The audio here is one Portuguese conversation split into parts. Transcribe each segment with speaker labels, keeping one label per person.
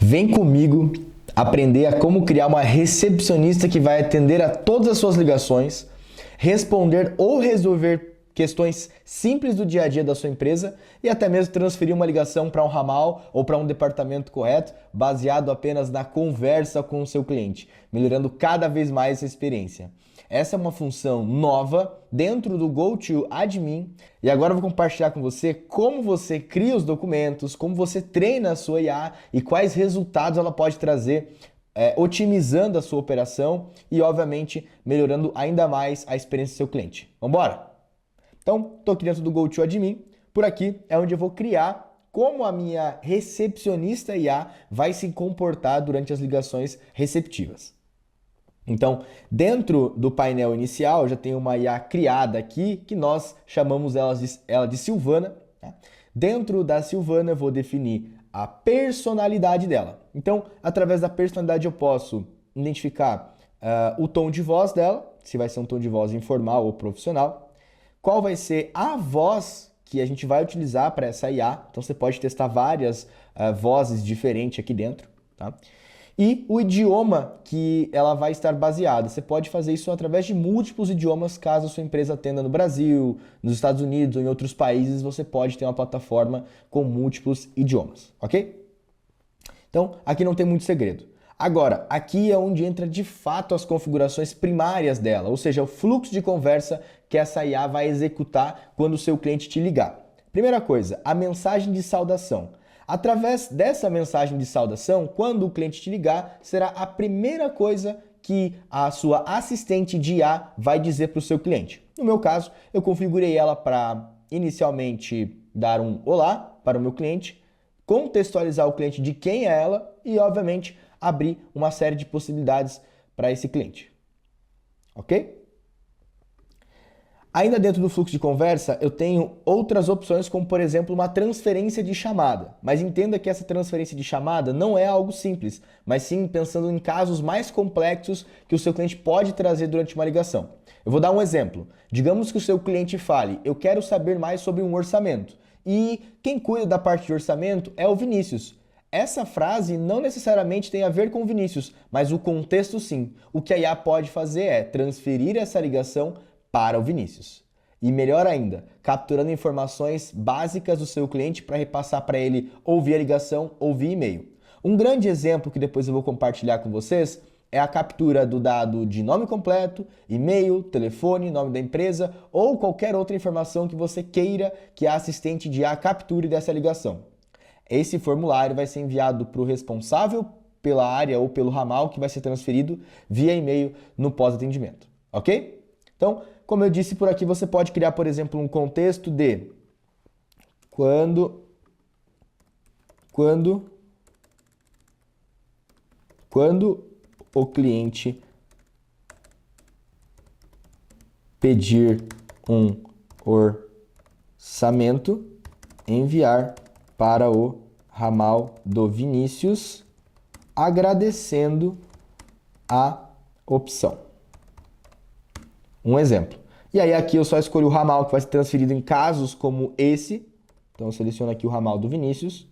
Speaker 1: Vem comigo aprender a como criar uma recepcionista que vai atender a todas as suas ligações, responder ou resolver questões simples do dia a dia da sua empresa e até mesmo transferir uma ligação para um ramal ou para um departamento correto, baseado apenas na conversa com o seu cliente, melhorando cada vez mais essa experiência. Essa é uma função nova dentro do GoToAdmin e agora eu vou compartilhar com você como você cria os documentos, como você treina a sua IA e quais resultados ela pode trazer, otimizando a sua operação e, obviamente, melhorando ainda mais a experiência do seu cliente. Vamos embora? Então, estou aqui dentro do GoToAdmin. Por aqui é onde eu vou criar como a minha recepcionista IA vai se comportar durante as ligações receptivas. Então, dentro do painel inicial, já tem uma IA criada aqui, que nós chamamos ela de Silvana. Tá? Dentro da Silvana, eu vou definir a personalidade dela. Então, através da personalidade, eu posso identificar o tom de voz dela, se vai ser um tom de voz informal ou profissional, qual vai ser a voz que a gente vai utilizar para essa IA. Então, você pode testar várias vozes diferentes aqui dentro, tá? E o idioma que ela vai estar baseada. Você pode fazer isso através de múltiplos idiomas, caso a sua empresa atenda no Brasil, nos Estados Unidos ou em outros países, você pode ter uma plataforma com múltiplos idiomas, ok? Então, aqui não tem muito segredo. Agora, aqui é onde entra de fato as configurações primárias dela, ou seja, o fluxo de conversa que essa IA vai executar quando o seu cliente te ligar. Primeira coisa, a mensagem de saudação. Através dessa mensagem de saudação, quando o cliente te ligar, será a primeira coisa que a sua assistente de IA vai dizer para o seu cliente. No meu caso, eu configurei ela para inicialmente dar um olá para o meu cliente, contextualizar o cliente de quem é ela e, obviamente, abrir uma série de possibilidades para esse cliente. Ok? Ainda dentro do fluxo de conversa, eu tenho outras opções, como por exemplo uma transferência de chamada. Mas entenda que essa transferência de chamada não é algo simples, mas sim pensando em casos mais complexos que o seu cliente pode trazer durante uma ligação. Eu vou dar um exemplo. Digamos que o seu cliente fale: eu quero saber mais sobre um orçamento. E quem cuida da parte de orçamento é o Vinícius. Essa frase não necessariamente tem a ver com o Vinícius, mas o contexto sim. O que a IA pode fazer é transferir essa ligação para o Vinícius. E melhor ainda, capturando informações básicas do seu cliente para repassar para ele ou via ligação ou via e-mail. Um grande exemplo que depois eu vou compartilhar com vocês é a captura do dado de nome completo, e-mail, telefone, nome da empresa ou qualquer outra informação que você queira que a assistente de IA capture dessa ligação. Esse formulário vai ser enviado para o responsável pela área ou pelo ramal que vai ser transferido via e-mail no pós-atendimento, ok? Então, como eu disse por aqui, você pode criar, por exemplo, um contexto de quando o cliente pedir um orçamento, enviar para o ramal do Vinícius, agradecendo a opção. Um exemplo. E aí aqui eu só escolho o ramal que vai ser transferido em casos como esse. Então eu seleciono aqui o ramal do Vinícius.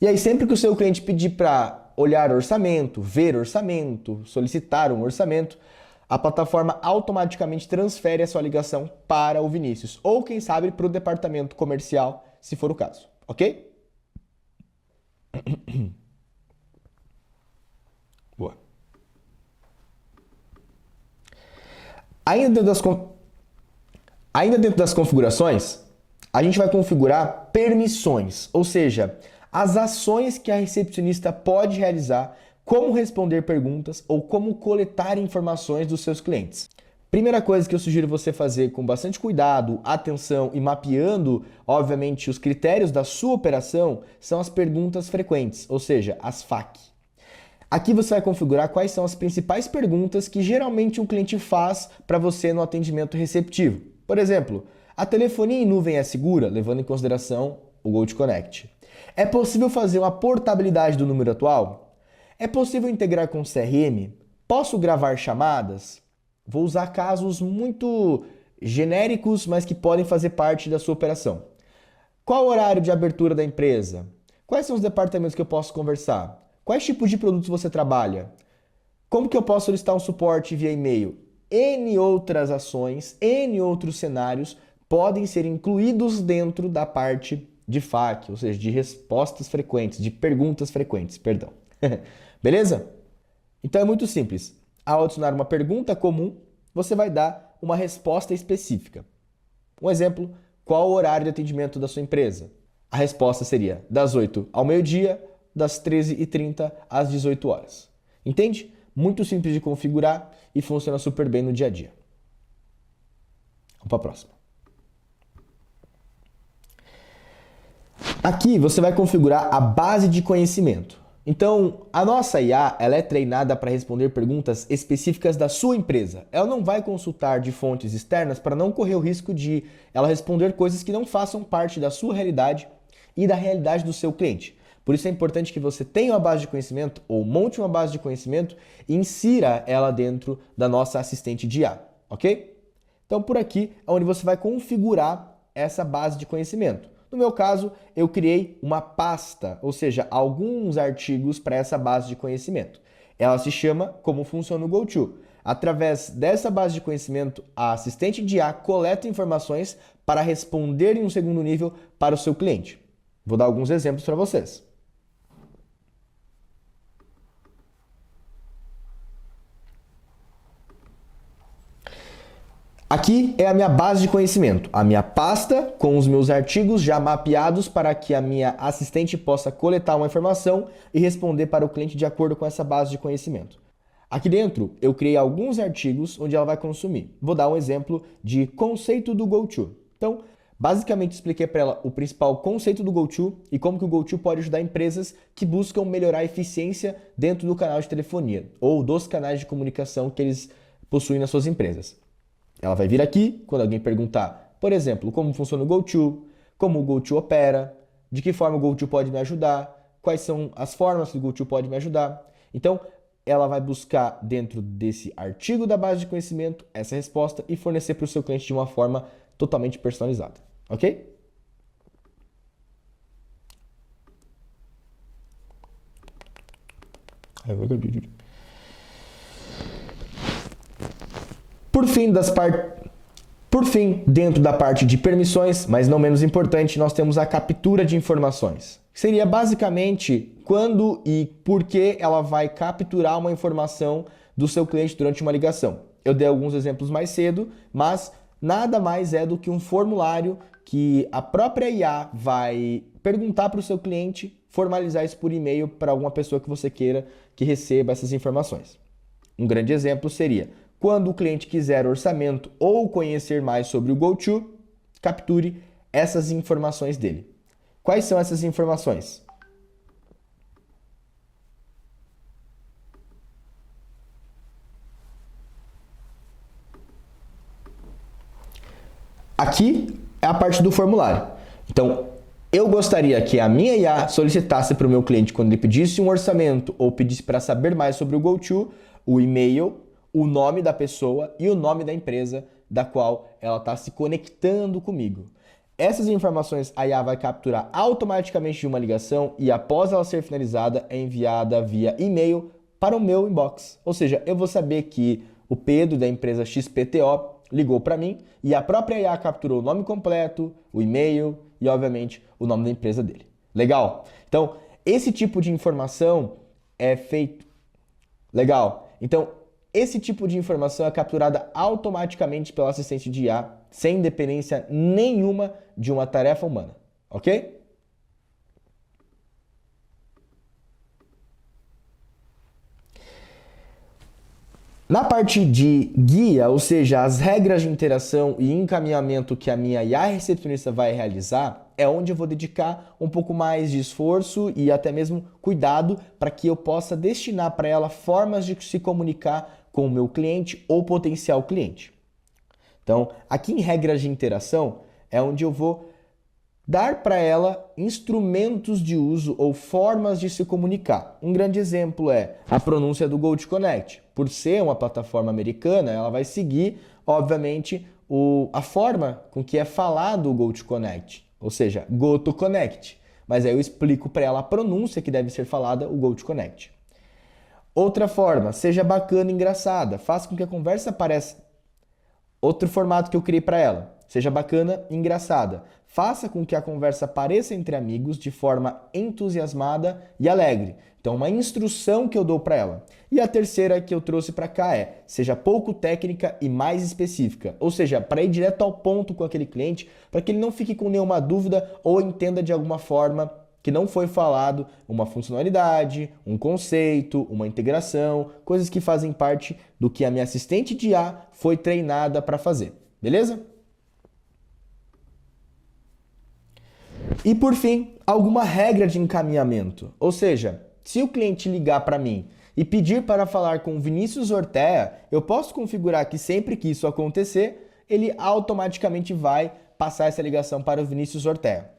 Speaker 1: E aí sempre que o seu cliente pedir para olhar orçamento, ver orçamento, solicitar um orçamento, a plataforma automaticamente transfere a sua ligação para o Vinícius. Ou quem sabe para o departamento comercial, se for o caso. Ok? Boa. Ainda dentro das configurações, a gente vai configurar permissões, ou seja, as ações que a recepcionista pode realizar, como responder perguntas ou como coletar informações dos seus clientes. Primeira coisa que eu sugiro você fazer com bastante cuidado, atenção e mapeando, obviamente, os critérios da sua operação são as perguntas frequentes, ou seja, as FAQ. Aqui você vai configurar quais são as principais perguntas que geralmente um cliente faz para você no atendimento receptivo. Por exemplo, a telefonia em nuvem é segura, levando em consideração o GoToConnect? É possível fazer uma portabilidade do número atual? É possível integrar com o CRM? Posso gravar chamadas? Vou usar casos muito genéricos, mas que podem fazer parte da sua operação. Qual o horário de abertura da empresa? Quais são os departamentos que eu posso conversar? Quais tipos de produtos você trabalha? Como que eu posso solicitar um suporte via e-mail? N outras ações, N outros cenários podem ser incluídos dentro da parte de FAQ, ou seja, de respostas frequentes, de perguntas frequentes, perdão. Beleza? Então é muito simples. Ao adicionar uma pergunta comum, você vai dar uma resposta específica. Um exemplo, qual o horário de atendimento da sua empresa? A resposta seria das 8 ao meio-dia, das 13h30 às 18 horas. Entende? Muito simples de configurar e funciona super bem no dia a dia. Vamos para a próxima. Aqui você vai configurar a base de conhecimento. Então, a nossa IA ela é treinada para responder perguntas específicas da sua empresa. Ela não vai consultar de fontes externas para não correr o risco de ela responder coisas que não façam parte da sua realidade e da realidade do seu cliente. Por isso é importante que você tenha uma base de conhecimento ou monte uma base de conhecimento e insira ela dentro da nossa assistente de IA, ok? Então, por aqui é onde você vai configurar essa base de conhecimento. No meu caso, eu criei uma pasta, ou seja, alguns artigos para essa base de conhecimento. Ela se chama Como Funciona o GoTo. Através dessa base de conhecimento, a assistente de IA coleta informações para responder em um segundo nível para o seu cliente. Vou dar alguns exemplos para vocês. Aqui é a minha base de conhecimento, a minha pasta com os meus artigos já mapeados para que a minha assistente possa coletar uma informação e responder para o cliente de acordo com essa base de conhecimento. Aqui dentro eu criei alguns artigos onde ela vai consumir. Vou dar um exemplo de conceito do GoTo. Então, basicamente expliquei para ela o principal conceito do GoTo e como que o GoTo pode ajudar empresas que buscam melhorar a eficiência dentro do canal de telefonia ou dos canais de comunicação que eles possuem nas suas empresas. Ela vai vir aqui quando alguém perguntar, por exemplo, como funciona o GoTo, como o GoTo opera, de que forma o GoTo pode me ajudar, quais são as formas que o GoTo pode me ajudar. Então, ela vai buscar dentro desse artigo da base de conhecimento essa resposta e fornecer para o seu cliente de uma forma totalmente personalizada, ok? Por fim, dentro da parte de permissões, mas não menos importante, nós temos a captura de informações. Seria basicamente quando e por que ela vai capturar uma informação do seu cliente durante uma ligação. Eu dei alguns exemplos mais cedo, mas nada mais é do que um formulário que a própria IA vai perguntar para o seu cliente, formalizar isso por e-mail para alguma pessoa que você queira que receba essas informações. Um grande exemplo seria: quando o cliente quiser orçamento ou conhecer mais sobre o GoTo, capture essas informações dele. Quais são essas informações? Aqui é a parte do formulário. Então, eu gostaria que a minha IA solicitasse para o meu cliente, quando ele pedisse um orçamento ou pedisse para saber mais sobre o GoTo, o e-mail, o nome da pessoa e o nome da empresa da qual ela está se conectando comigo. Essas informações a IA vai capturar automaticamente de uma ligação e após ela ser finalizada é enviada via e-mail para o meu inbox. Ou seja, eu vou saber que o Pedro da empresa XPTO ligou para mim e a própria IA capturou o nome completo, o e-mail e obviamente o nome da empresa dele. Legal? Então, esse tipo de informação é feito... Legal? Então, esse tipo de informação é capturada automaticamente pela assistente de IA, sem dependência nenhuma de uma tarefa humana, ok? Na parte de guia, ou seja, as regras de interação e encaminhamento que a minha IA recepcionista vai realizar, é onde eu vou dedicar um pouco mais de esforço e até mesmo cuidado para que eu possa destinar para ela formas de se comunicar com o meu cliente ou potencial cliente. Então, aqui em regras de interação é onde eu vou dar para ela instrumentos de uso ou formas de se comunicar. Um grande exemplo é a pronúncia do GoToConnect. Por ser uma plataforma americana, ela vai seguir, obviamente, a forma com que é falado o GoToConnect, ou seja, GoToConnect. mas aí eu explico para ela a pronúncia que deve ser falada, o GoToConnect. Outra forma, seja bacana e engraçada, faça com que a conversa pareça... Outro formato que eu criei para ela, seja bacana e engraçada. Faça com que a conversa pareça entre amigos de forma entusiasmada e alegre. Então, uma instrução que eu dou para ela. E a terceira que eu trouxe para cá é, seja pouco técnica e mais específica. Ou seja, para ir direto ao ponto com aquele cliente, para que ele não fique com nenhuma dúvida ou entenda de alguma forma que não foi falado uma funcionalidade, um conceito, uma integração, coisas que fazem parte do que a minha assistente de IA foi treinada para fazer. Beleza? E por fim, alguma regra de encaminhamento. Ou seja, se o cliente ligar para mim e pedir para falar com o Vinícius Ortea, eu posso configurar que sempre que isso acontecer, ele automaticamente vai passar essa ligação para o Vinícius Ortea.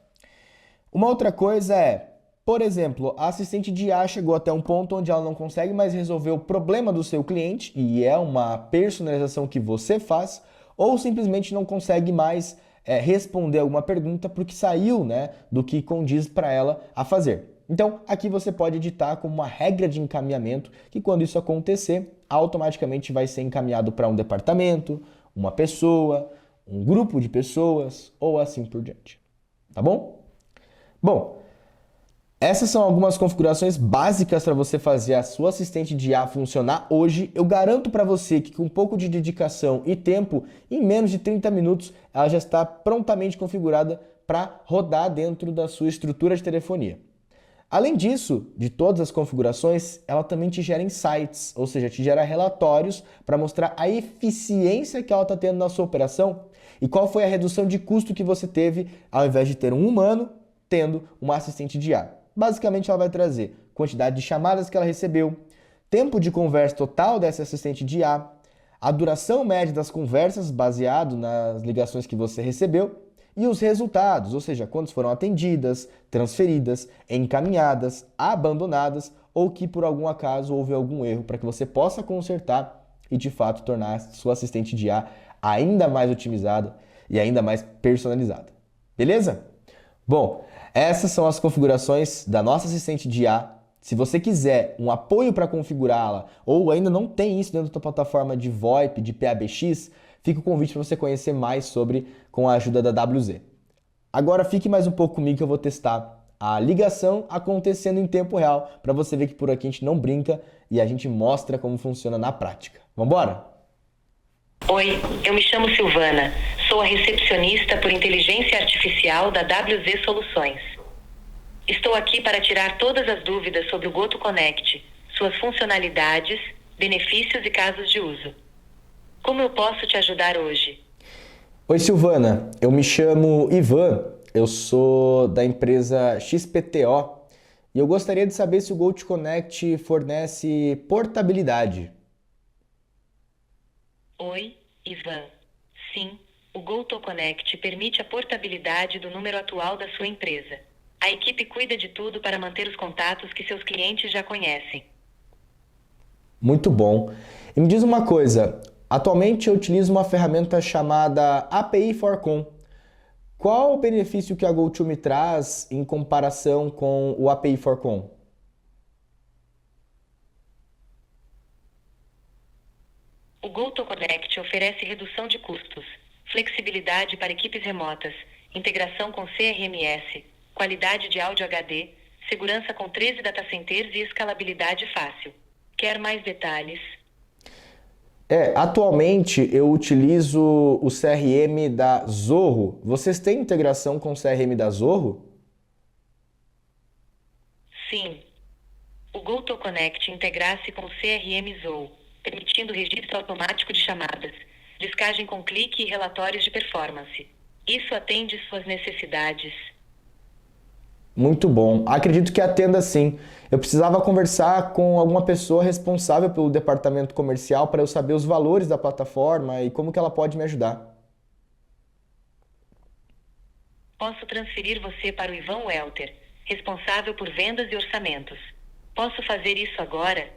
Speaker 1: Uma outra coisa é, por exemplo, a assistente de IA chegou até um ponto onde ela não consegue mais resolver o problema do seu cliente, e é uma personalização que você faz, ou simplesmente não consegue mais responder alguma pergunta porque saiu, né, do que condiz para ela a fazer. Então, aqui você pode editar como uma regra de encaminhamento que quando isso acontecer, automaticamente vai ser encaminhado para um departamento, uma pessoa, um grupo de pessoas ou assim por diante. Tá bom? Bom, essas são algumas configurações básicas para você fazer a sua assistente de IA funcionar hoje. Eu garanto para você que com um pouco de dedicação e tempo, em menos de 30 minutos, ela já está prontamente configurada para rodar dentro da sua estrutura de telefonia. Além disso, de todas as configurações, ela também te gera insights, ou seja, te gera relatórios para mostrar a eficiência que ela está tendo na sua operação e qual foi a redução de custo que você teve ao invés de ter um humano tendo uma assistente de IA. Basicamente, ela vai trazer quantidade de chamadas que ela recebeu, tempo de conversa total dessa assistente de IA, a duração média das conversas baseado nas ligações que você recebeu e os resultados, ou seja, quantas foram atendidas, transferidas, encaminhadas, abandonadas ou que por algum acaso houve algum erro para que você possa consertar e de fato tornar a sua assistente de IA ainda mais otimizada e ainda mais personalizada. Beleza? Bom, essas são as configurações da nossa assistente de IA. Se você quiser um apoio para configurá-la ou ainda não tem isso dentro da sua plataforma de VoIP, de PABX, fica o convite para você conhecer mais sobre com a ajuda da WZ. Agora fique mais um pouco comigo que eu vou testar a ligação acontecendo em tempo real para você ver que por aqui a gente não brinca e a gente mostra como funciona na prática. Vamos embora?
Speaker 2: Oi, eu me chamo Silvana, sou a recepcionista por inteligência artificial da WZ Soluções. Estou aqui para tirar todas as dúvidas sobre o GoToConnect, suas funcionalidades, benefícios e casos de uso. Como eu posso te ajudar hoje?
Speaker 1: Oi Silvana, eu me chamo Ivan, eu sou da empresa XPTO e eu gostaria de saber se o GoToConnect fornece portabilidade.
Speaker 2: Oi, Ivan. Sim, o GoToConnect permite a portabilidade do número atual da sua empresa. A equipe cuida de tudo para manter os contatos que seus clientes já conhecem.
Speaker 1: Muito bom. E me diz uma coisa, atualmente eu utilizo uma ferramenta chamada API for Com. Qual o benefício que a GoTo me traz em comparação com o API for Com?
Speaker 2: O GoToConnect oferece redução de custos, flexibilidade para equipes remotas, integração com CRMS, qualidade de áudio HD, segurança com 13 data centers e escalabilidade fácil. Quer mais detalhes?
Speaker 1: Atualmente eu utilizo o CRM da Zorro. Vocês têm integração com o CRM da Zorro?
Speaker 2: Sim. O GoToConnect integra-se com o CRM Zoho, permitindo registro automático de chamadas, descagem com clique e relatórios de performance. Isso atende suas necessidades.
Speaker 1: Muito bom. Acredito que atenda sim. Eu precisava conversar com alguma pessoa responsável pelo departamento comercial para eu saber os valores da plataforma e como que ela pode me ajudar.
Speaker 2: Posso transferir você para o Ivan Welter, responsável por vendas e orçamentos. Posso fazer isso agora?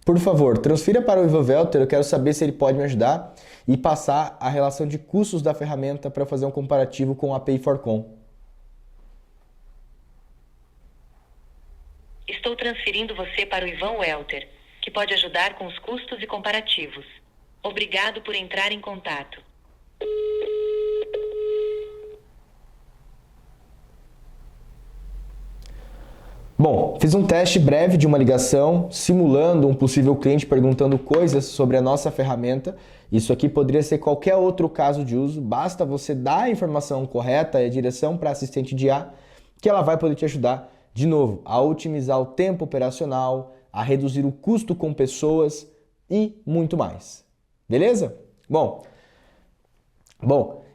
Speaker 1: Por favor, transfira para o Ivan Welter, eu quero saber se ele pode me ajudar e passar a relação de custos da ferramenta para fazer um comparativo com o API for Com.
Speaker 2: Estou transferindo você para o Ivan Welter, que pode ajudar com os custos e comparativos. Obrigado por entrar em contato.
Speaker 1: Bom, fiz um teste breve de uma ligação, simulando um possível cliente perguntando coisas sobre a nossa ferramenta. Isso aqui poderia ser qualquer outro caso de uso, basta você dar a informação correta e a direção para a assistente de IA, que ela vai poder te ajudar, de novo, a otimizar o tempo operacional, a reduzir o custo com pessoas e muito mais. Beleza? Bom,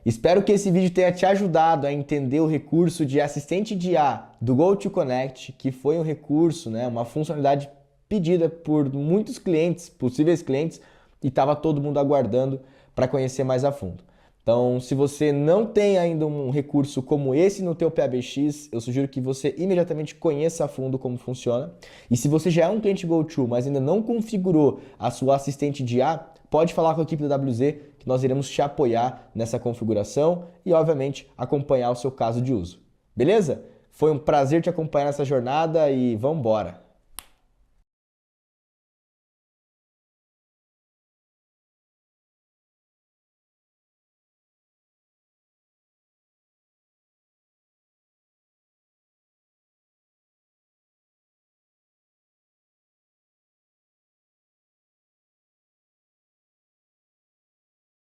Speaker 1: espero que esse vídeo tenha te ajudado a entender o recurso de assistente de IA do GoToConnect, que foi um recurso, uma funcionalidade pedida por muitos clientes, possíveis clientes, e estava todo mundo aguardando para conhecer mais a fundo. Então, se você não tem ainda um recurso como esse no teu PABX, eu sugiro que você imediatamente conheça a fundo como funciona. E se você já é um cliente GoTo, mas ainda não configurou a sua assistente de IA, pode falar com a equipe da WZ que nós iremos te apoiar nessa configuração e, obviamente, acompanhar o seu caso de uso. Beleza? Foi um prazer te acompanhar nessa jornada e vamos embora!